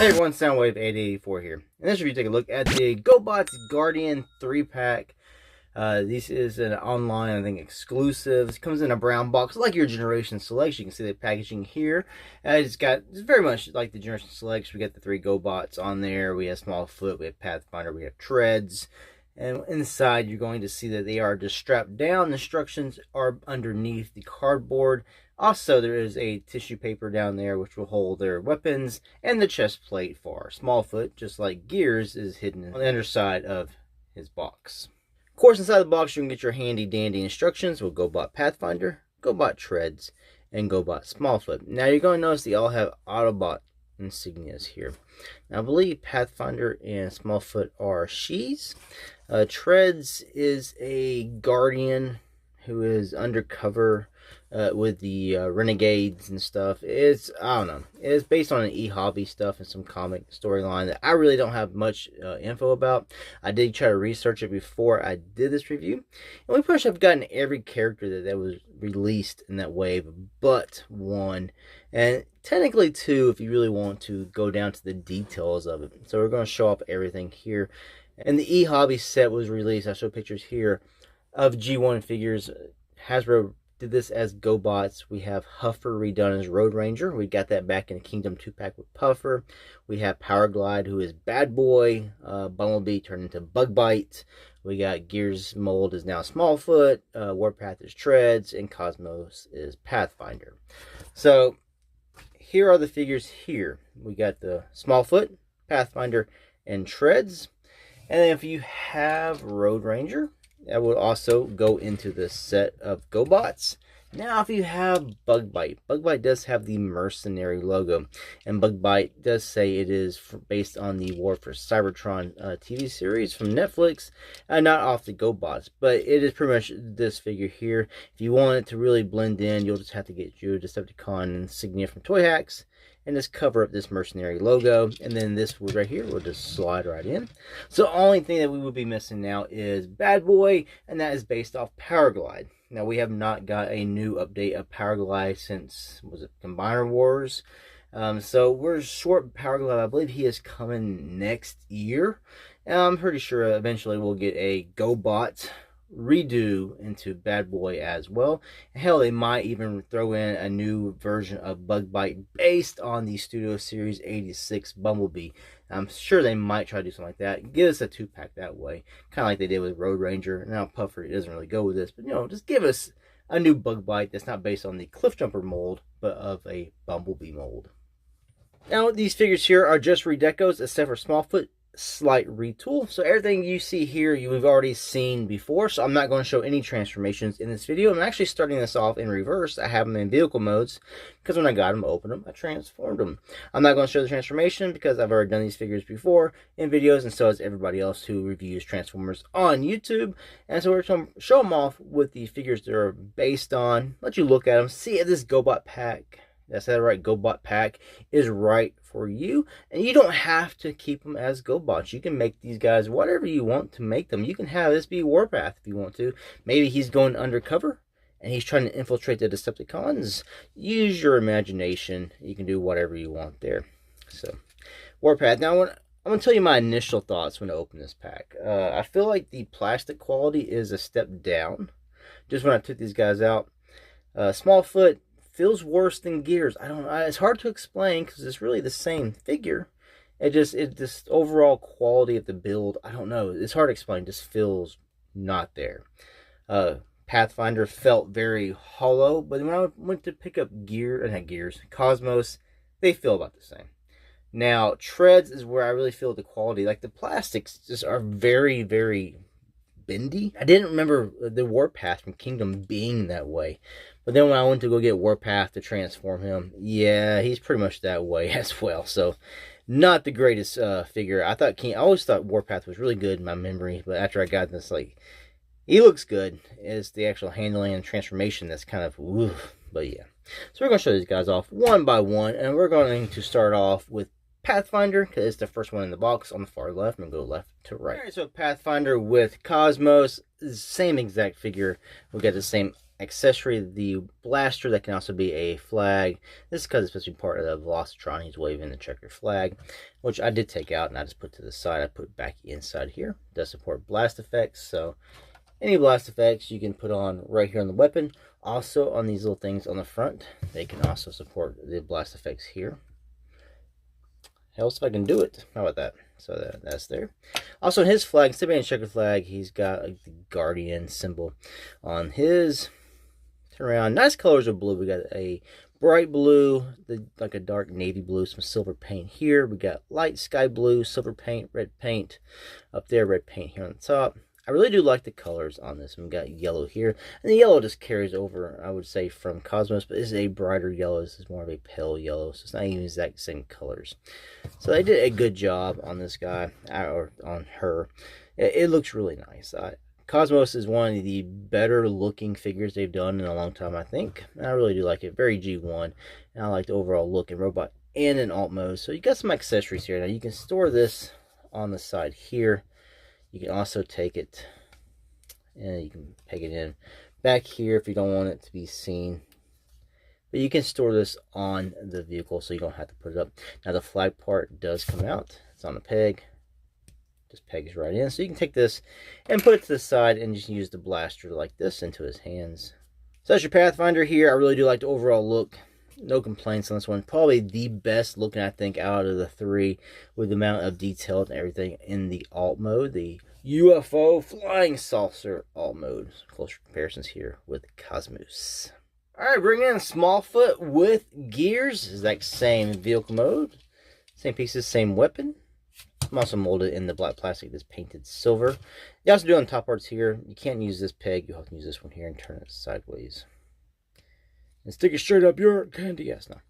Hey everyone, Soundwave884 here. In this review, take a look at the GoBots Guardian 3-pack. This is an online, I think, exclusive. It comes in a brown box, like your Generation Selects. You can see the packaging here. It's very much like the Generation Selects. We got the 3 GoBots on there. We have Smallfoot, we have Pathfinder, we have Treds. And inside, you're going to see that they are just strapped down. Instructions are underneath the cardboard. Also, there is a tissue paper down there which will hold their weapons, and the chest plate for Smallfoot, just like Gears, is hidden on the underside of his box. Of course, inside the box, you can get your handy dandy instructions with GoBot Pathfinder, GoBot Treds, and GoBot Smallfoot. Now, you're going to notice they all have AUTOBOT insignias here. Now, I believe Pathfinder and Smallfoot are she's. Treds is a guardian who is undercover with the renegades and stuff. I don't know. It's based on an e-hobby stuff and some comic storyline that I really don't have much info about. I did try to research it before I did this review, and we pretty much have gotten every character that was released in that wave but one, and technically two if you really want to go down to the details of it. So we're going to show off everything here. And the e-hobby set was released. I show pictures here of G1 figures. Hasbro did this as GoBots. We have Huffer redone as Road Ranger. We got that back in a Kingdom 2-pack with Puffer. We have Powerglide, who is Bad Boy. Bumblebee turned into Bugbite. We got Gears mold is now Smallfoot. Warpath is Treds. And Cosmos is Pathfinder. So here are the figures here. We got the Smallfoot, Pathfinder, and Treds. And then if you have Road Ranger, that would also go into the set of GoBots. Now, if you have Bugbite, Bugbite does have the Mercenary logo. And Bugbite does say it is based on the War for Cybertron TV series from Netflix. Not off the GoBots, but it is pretty much this figure here. If you want it to really blend in, you'll just have to get your Decepticon insignia from Toy Hacks and just cover up this Mercenary logo, and then this wood right here will just slide right in. So the only thing that we would be missing now is Bad Boy, and that is based off Powerglide. Now, we have not got a new update of Powerglide since, was it Combiner Wars? So we're short Powerglide. I believe he is coming next year, and I'm pretty sure eventually we'll get a GoBot redo into Bad Boy as well. Hell, they might even throw in a new version of Bugbite based on the Studio Series 86 Bumblebee. I'm sure they might try to do something like that. Give us a 2-pack that way, kind of like they did with Road Ranger. Now Puffer doesn't really go with this, but just give us a new Bugbite that's not based on the Cliffjumper mold, but of a Bumblebee mold. Now these figures here are just redecos, except for Smallfoot. Slight retool. So everything you see here you've already seen before, so I'm not going to show any transformations in this video. I'm actually starting this off in reverse. I have them in vehicle modes because when I got them, opened them, I transformed them. I'm not going to show the transformation because I've already done these figures before in videos, and so has everybody else who reviews Transformers on YouTube. And so we're going to show them off with the figures that are based on, let you look at them, see if this GoBot pack, that's that right, GoBot pack is right for you. And you don't have to keep them as GoBots. You can make these guys whatever you want to make them. You can have this be Warpath if you want to. Maybe he's going undercover and he's trying to infiltrate the Decepticons. Use your imagination. You can do whatever you want there. So, Warpath. Now, I'm going to tell you my initial thoughts when I open this pack. I feel like the plastic quality is a step down. Just when I took these guys out. Smallfoot feels worse than Gears. I don't know. It's hard to explain because it's really the same figure. It just overall quality of the build, I don't know. It's hard to explain. It just feels not there. Pathfinder felt very hollow, but when I went to pick up Cosmos, they feel about the same. Now, Treds is where I really feel the quality. Like the plastics just are very, very bendy. I didn't remember the Warpath from Kingdom being that way. But then when I went to go get Warpath to transform him, yeah, he's pretty much that way as well. So, not the greatest figure. I always thought Warpath was really good in my memory. But after I got this, he looks good. It's the actual handling and transformation that's kind of, oof. But yeah. So we're going to show these guys off one by one. And we're going to start off with Pathfinder, because it's the first one in the box on the far left, and go left to right. Alright, so Pathfinder with Cosmos, same exact figure. We got the same accessory, the blaster that can also be a flag. This is because it's supposed to be part of the Velocitron. He's waving the checkered flag, which I did take out and I just put to the side. I put back inside here. It does support blast effects, so any blast effects you can put on right here on the weapon. Also on these little things on the front, they can also support the blast effects here. Else if I can do it. How about that? So that's there. Also, in his flag, instead of being a checkered flag, he's got like the Guardian symbol on his. Turn around. Nice colors of blue. We got a bright blue, like a dark navy blue, some silver paint here. We got light sky blue, silver paint, red paint up there, red paint here on the top. I really do like the colors on this. We got yellow here, and the yellow just carries over, I would say, from Cosmos, but this is a brighter yellow. This is more of a pale yellow, so it's not even exact same colors. So they did a good job on this guy, or on her. It looks really nice. Cosmos is one of the better looking figures they've done in a long time, I think. And I really do like it. Very G1, and I like the overall look in robot and in alt mode. So you got some accessories here. Now you can store this on the side here. You can also take it, and you can peg it in back here if you don't want it to be seen. But you can store this on the vehicle, so you don't have to put it up. Now the flag part does come out. It's on a peg. Just pegs right in. So you can take this and put it to the side and just use the blaster like this into his hands. So that's your Pathfinder here. I really do like the overall look. No complaints on this one. Probably the best looking, I think, out of the three, with the amount of detail and everything in the alt mode. The UFO flying saucer alt mode. Closer comparisons here with Cosmos. Alright, bring in Smallfoot with gears. Exact same vehicle mode. Same pieces, same weapon. I'm also molded in the black plastic that's painted silver. You also do on the top parts here. You can't use this peg. You have to use this one here and turn it sideways. And stick it straight up your candy ass now.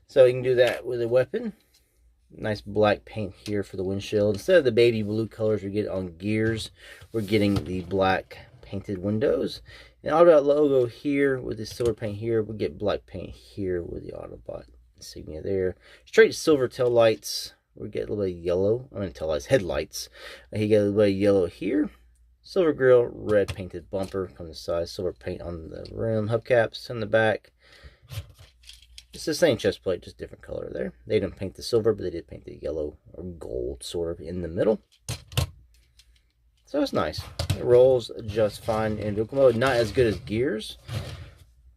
So you can do that with a weapon. Nice black paint here for the windshield. Instead of the baby blue colors we get on gears, we're getting the black painted windows. And AUTOBOT logo here with the silver paint here. We get black paint here with the AUTOBOT insignia there. Straight silver tail lights. We get a little bit of yellow. I mean, tail lights, headlights. You get a little bit of yellow here. Silver grille, red painted bumper on the side, silver paint on the rim, hubcaps in the back. It's the same chest plate, just different color there. They didn't paint the silver, but they did paint the yellow or gold sort of in the middle. So it's nice. It rolls just fine in vehicle mode. Not as good as gears,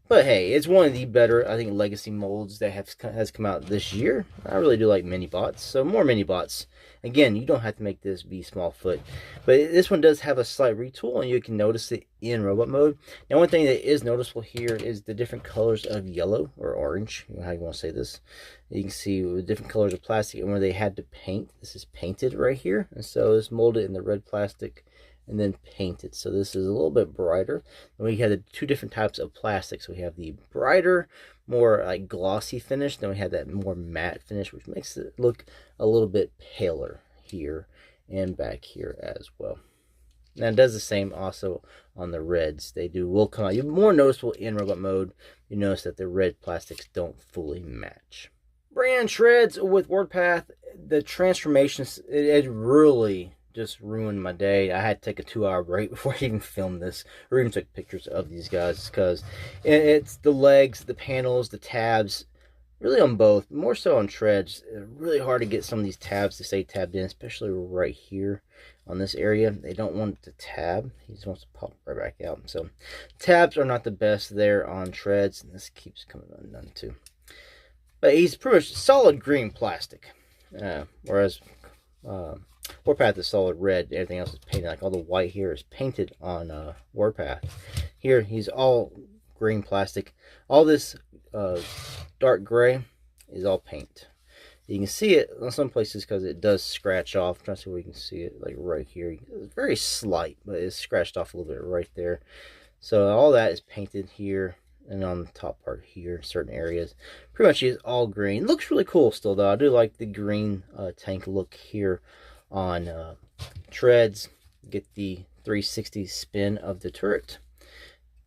but hey, it's one of the better, I think, legacy molds that has come out this year. I really do like mini bots, so more mini bots. Again, you don't have to make this be Smallfoot, but this one does have a slight retool, and you can notice it in robot mode. Now, one thing that is noticeable here is the different colors of yellow or orange, how you want to say this. You can see the different colors of plastic and where they had to paint. This is painted right here, and so it's molded in the red plastic and then painted. So this is a little bit brighter. And we have the two different types of plastic. So we have the brighter, more like glossy finish. Then we have that more matte finish, which makes it look a little bit paler here and back here as well. Now it does the same also on the reds. They will come out. You're more noticeable in robot mode. You notice that the red plastics don't fully match. Brand Treds with Warpath. The transformations, it really just ruined my day. I had to take a 2-hour break before I even filmed this, or even took pictures of these guys, because it's the legs, the panels, the tabs, really on both, more so on Treds. Really hard to get some of these tabs to stay tabbed in, especially right here on this area. They don't want it to tab. He just wants to pop right back out. So tabs are not the best there on Treds, and this keeps coming undone too. But he's pretty much solid green plastic, whereas Warpath is solid red. Everything else is painted. Like all the white here is painted on Warpath. Here he's all green plastic. All this dark gray is all paint. You can see it in some places because it does scratch off. I'm trying to see where you can see it, like right here. It's very slight, but it's scratched off a little bit right there. So all that is painted here and on the top part here, certain areas. Pretty much is all green. Looks really cool still though. I do like the green tank look here on Treds. Get the 360 spin of the turret.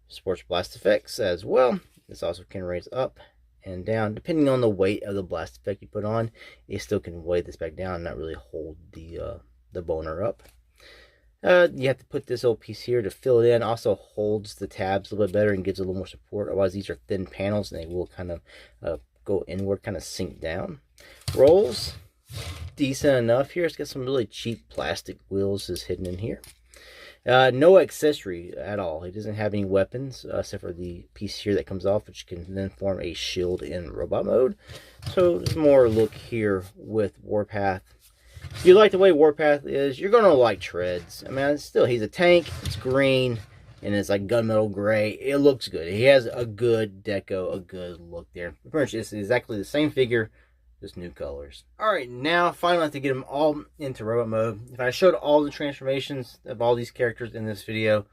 Sports blast effects as well. This also can raise up and down depending on the weight of the blast effect you put on. It still can weigh this back down and not really hold the boner up. You have to put this little piece here to fill it in. Also holds the tabs a little bit better and gives a little more support. Otherwise, these are thin panels and they will kind of go inward, kind of sink down. Rolls decent enough here. It's got some really cheap plastic wheels is hidden in here. No accessory at all. It doesn't have any weapons except for the piece here that comes off, which can then form a shield in robot mode. So there's more look here with Warpath. If you like the way Warpath is, you're going to like Treds. I mean, still, he's a tank. It's green, and it's like gunmetal gray. It looks good. He has a good deco, a good look there. Pretty much, it's exactly the same figure, just new colors. Alright, now finally I have to get them all into robot mode. If I showed all the transformations of all these characters in this video,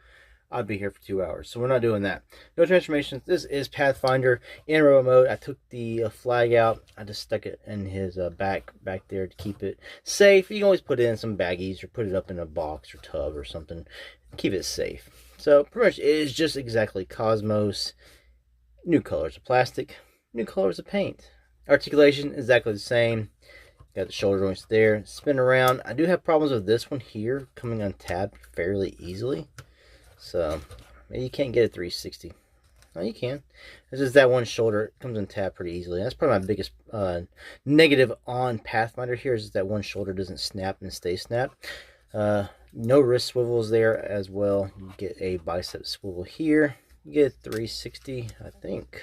I'd be here for 2 hours. So we're not doing that. No transformations. This is Pathfinder in robot mode. I took the flag out. I just stuck it in his back there to keep it safe. You can always put it in some baggies or put it up in a box or tub or something. Keep it safe. So pretty much it is just exactly Cosmos. New colors of plastic. New colors of paint. Articulation exactly the same. Got the shoulder joints there. Spin around. I do have problems with this one here coming untabbed fairly easily. So maybe you can't get a 360. No, you can. This is that one shoulder. It comes untabbed pretty easily. That's probably my biggest negative on Pathfinder here is that one shoulder doesn't snap and stay snapped. No wrist swivels there as well. You get a bicep swivel here. You get a 360, I think.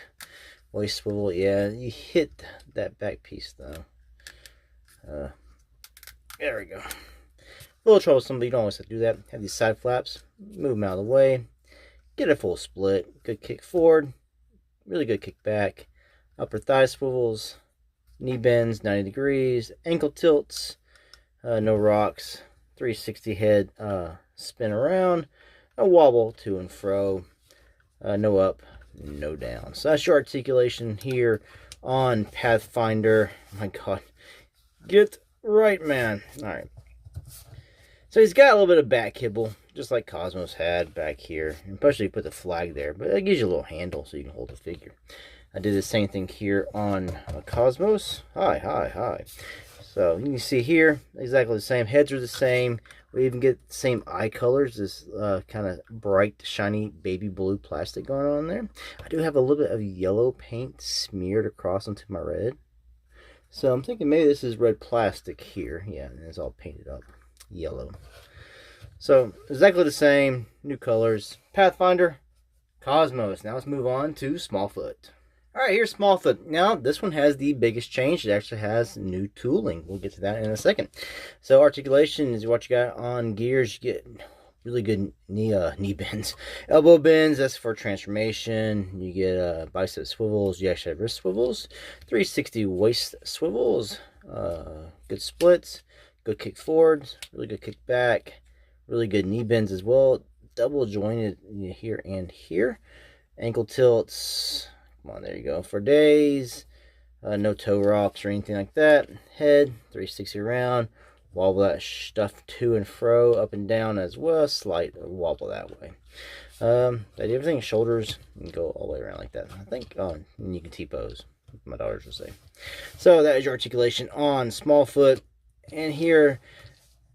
Waist swivel, yeah, you hit that back piece though. There we go. A little troublesome, but you don't always have to do that. Have these side flaps, move them out of the way. Get a full split. Good kick forward, really good kick back. Upper thigh swivels, knee bends 90 degrees, ankle tilts, no rocks, 360 head spin around, a wobble to and fro, no up, no down. So that's your articulation here on Pathfinder. Oh my god, get right, man. All right, so he's got a little bit of back kibble just like Cosmos had back here, especially you put the flag there, but it gives you a little handle so you can hold the figure. I did the same thing here on Cosmos. Hi. So you can see here exactly the same. Heads are the same. We even get the same eye colors, this kind of bright, shiny baby blue plastic going on there. I do have a little bit of yellow paint smeared across onto my red. So I'm thinking maybe this is red plastic here. Yeah, and it's all painted up yellow. So exactly the same, new colors. Pathfinder, Cosmos. Now let's move on to Smallfoot. Alright, here's Smallfoot. Now, this one has the biggest change. It actually has new tooling. We'll get to that in a second. So, articulation is what you got on gears. You get really good knee bends. Elbow bends, that's for transformation. You get bicep swivels. You actually have wrist swivels. 360 waist swivels. Good splits. Good kick forwards. Really good kick back. Really good knee bends as well. Double jointed here and here. Ankle tilts. Come on, there you go. For days, no toe rocks or anything like that. Head, 360 around. Wobble that stuff to and fro, up and down as well. Slight wobble that way. I did everything. Shoulders, you can go all the way around like that. I think, and you can T-pose, my daughters will say. So that is your articulation on Smallfoot. And here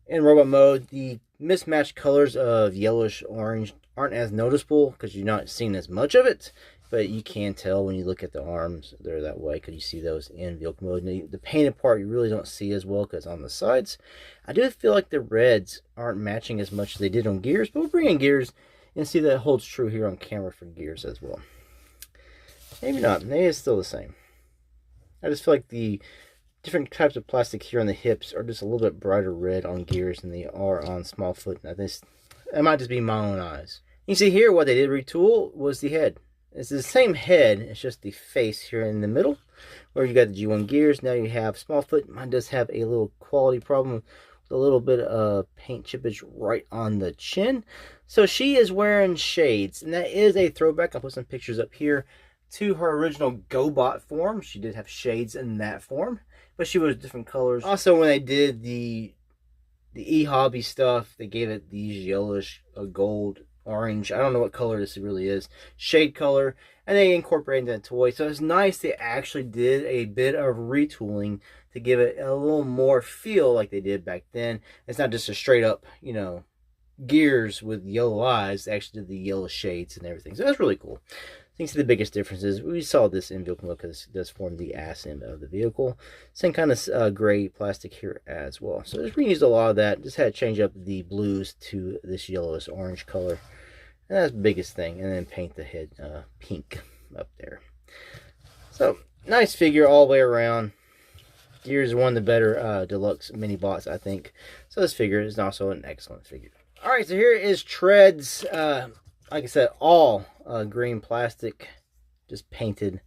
in robot mode, the mismatched colors of yellowish orange aren't as noticeable because you're not seeing as much of it. But you can tell when you look at the arms, they're that way because you see those in vehicle mode. And the painted part you really don't see as well because on the sides. I do feel like the reds aren't matching as much as they did on gears, but we'll bring in gears and see that holds true here on camera for gears as well. Maybe not. Maybe it's still the same. I just feel like the different types of plastic here on the hips are just a little bit brighter red on gears than they are on Smallfoot. Now this, it might just be my own eyes. You see here what they did retool was the head. It's the same head, it's just the face here in the middle, where you got the G1 gears. Now you have Smallfoot. Mine does have a little quality problem with a little bit of paint chippage right on the chin. So she is wearing shades, and that is a throwback. I'll put some pictures up here to her original GoBot form. She did have shades in that form, but she was different colors. Also, when they did the e-hobby stuff, they gave it these yellowish gold orange, I don't know what color this really is, shade color, and they incorporated that toy. So it's nice they actually did a bit of retooling to give it a little more feel like they did back then. It's not just a straight up, you know, gears with yellow eyes actually did the yellow shades and everything. So that's really cool. I think the biggest difference is we saw this in vehicle mode because it does form the ass end of the vehicle. Same kind of gray plastic here as well. So just reused a lot of that. Just had to change up the blues to this yellowish orange color. And that's the biggest thing. And then paint the head pink up there. So nice figure all the way around. Gears is one of the better deluxe mini bots, I think. So this figure is also an excellent figure. Alright, so here is Treds. Like I said, all green plastic, just painted.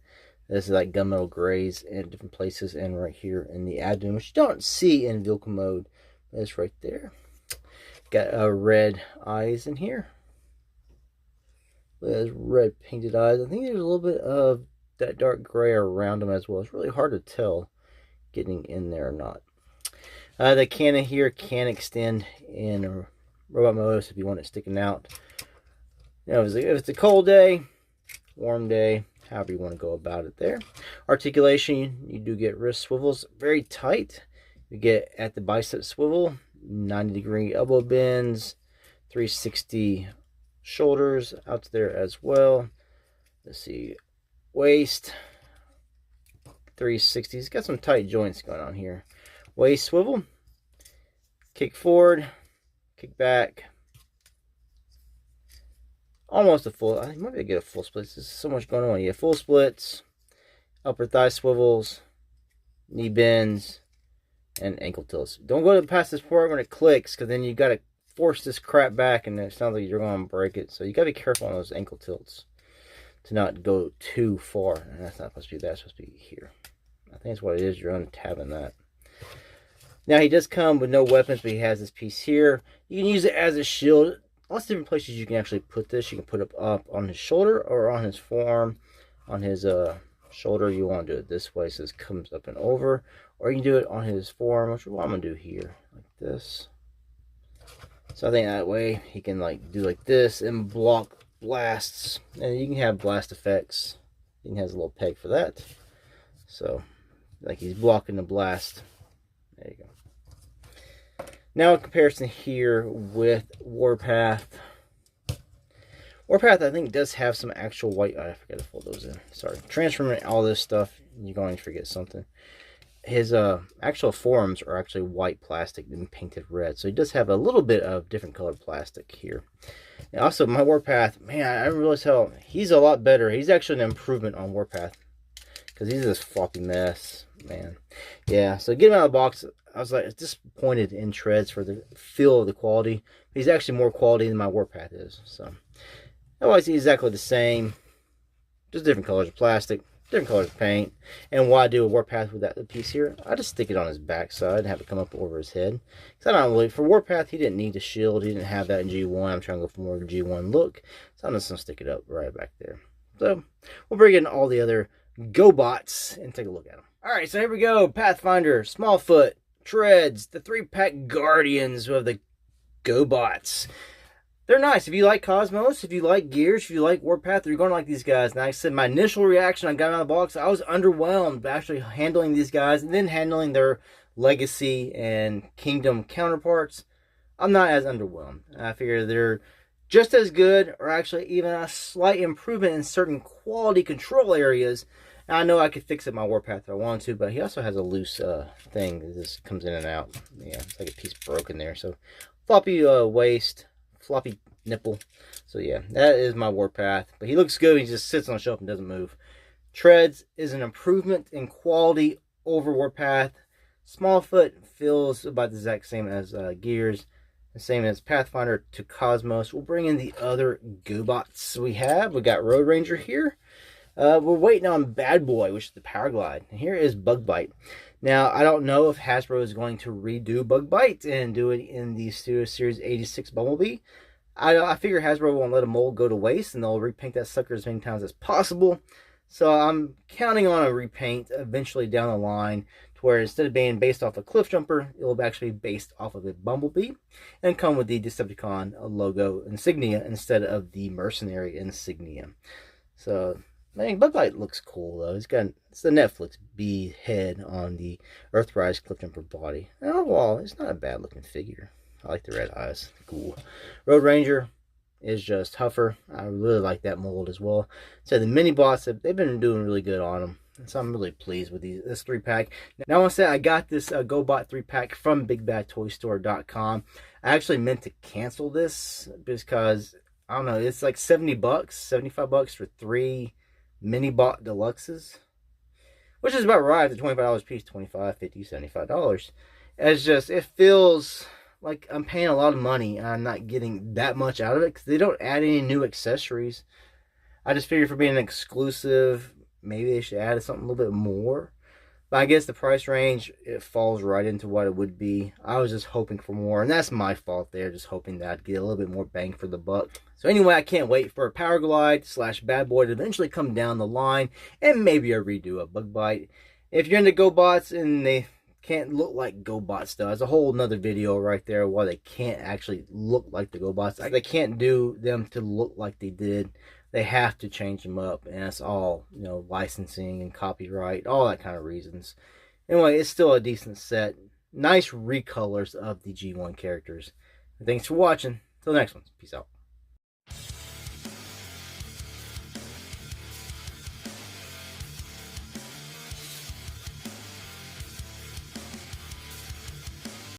This is like gunmetal grays in different places, and right here in the abdomen, which you don't see in vehicle mode. It's right there. Got red eyes in here. There's red painted eyes. I think there's a little bit of that dark gray around them as well. It's really hard to tell getting in there or not. The cannon here can extend in robot mode, so if you want it sticking out. You know, if it's a cold day, warm day, however you want to go about it there. Articulation, you do get wrist swivels, very tight. You get at the bicep swivel, 90-degree elbow bends, 360 shoulders out to there as well. Let's see, waist, 360. It's got some tight joints going on here. Waist swivel, kick forward, kick back. Almost a full, I might be able to get a full split. There's so much going on. You have full splits, upper thigh swivels, knee bends, and ankle tilts. Don't go past this part when it clicks, because then you got to force this crap back, and it sounds like you're going to break it. So you got to be careful on those ankle tilts to not go too far. And that's not supposed to be that. It's supposed to be here. I think that's what it is. You're untabbing that. Now, he does come with no weapons, but he has this piece here. You can use it as a shield. Lots of different places you can actually put this. You can put it up on his shoulder or on his forearm. On his shoulder, you want to do it this way so this comes up and over. Or you can do it on his forearm, which is what I'm going to do here. Like this. So I think that way he can like do like this and block blasts. And you can have blast effects. He has a little peg for that. So, like he's blocking the blast. There you go. Now in comparison here with Warpath. Warpath, I think, does have some actual white. I forgot to fold those in. Sorry. Transferring all this stuff, you're going to forget something. His actual forearms are actually white plastic and painted red. So he does have a little bit of different colored plastic here. And also, my Warpath, man, I didn't realize how he's a lot better. He's actually an improvement on Warpath. Because he's this floppy mess, man. Yeah, so get him out of the box. I was like disappointed in Treds for the feel of the quality. He's actually more quality than my Warpath is. So, otherwise, he's exactly the same. Just different colors of plastic, different colors of paint. And why do a Warpath with that piece here? I just stick it on his backside and have it come up over his head. Because I don't really, for Warpath, he didn't need a shield. He didn't have that in G1. I'm trying to go for more of a G1 look. So I'm just going to stick it up right back there. So, we'll bring in all the other GoBots and take a look at them. Alright, so here we go. Pathfinder, Smallfoot, Treds, the 3-pack Guardians of the GoBots. They're nice. If you like Cosmos, if you like Gears, if you like Warpath, you're going to like these guys. And like I said, my initial reaction, I got out of the box, I was underwhelmed by actually handling these guys and then handling their Legacy and Kingdom counterparts. I'm not as underwhelmed. I figure they're just as good, or actually even a slight improvement in certain quality control areas. And I know I could fix it my Warpath if I want to, but he also has a loose thing that just comes in and out. Yeah, it's like a piece broken there. So, floppy waist, floppy nipple. So yeah, that is my Warpath. But he looks good. He just sits on the shelf and doesn't move. Treds is an improvement in quality over Warpath. Smallfoot feels about the exact same as Gears. The same as Pathfinder to Cosmos. We'll bring in the other GoBots we have. We got Road Ranger here. We're waiting on Bad Boy, which is the Power Glide. And here is Bug Bite. Now, I don't know if Hasbro is going to redo Bug Bite and do it in the Studio Series 86 Bumblebee. I figure Hasbro won't let a mold go to waste, and they'll repaint that sucker as many times as possible. So I'm counting on a repaint eventually down the line, to where instead of being based off a Cliff Jumper, it will actually be based off of a Bumblebee, and come with the Decepticon logo insignia instead of the Mercenary insignia. So, man, Bug Bite looks cool though. It's the Netflix B head on the Earthrise Cliff Jumper body. And overall, it's not a bad looking figure. I like the red eyes. Cool. Road Ranger is just tougher. I really like that mold as well. So the mini bots, they've been doing really good on them. So I'm really pleased with this 3-pack. Now I want to say I got this GoBot 3-pack from BigBadToyStore.com. I actually meant to cancel this because, I don't know, it's like 70 bucks, 75 bucks for 3 mini bot deluxes, which is about right at $25 a piece, $25, $50, $75. It's just, it feels like I'm paying a lot of money and I'm not getting that much out of it because they don't add any new accessories. I just figured for being an exclusive, maybe they should add something a little bit more. But I guess the price range, it falls right into what it would be. I was just hoping for more, and that's my fault there, just hoping that I'd get a little bit more bang for the buck. So anyway, I can't wait for a Power Glide / Bad Boy to eventually come down the line, and maybe a redo of Bug Bite. If you're into GoBots and they can't look like GoBots does, a whole nother video right there why they can't actually look like the GoBots. They can't do them to look like they did. They have to change them up, and it's all, you know, licensing and copyright, all that kind of reasons. Anyway, it's still a decent set. Nice recolors of the G1 characters. Thanks for watching. Till the next one. Peace out.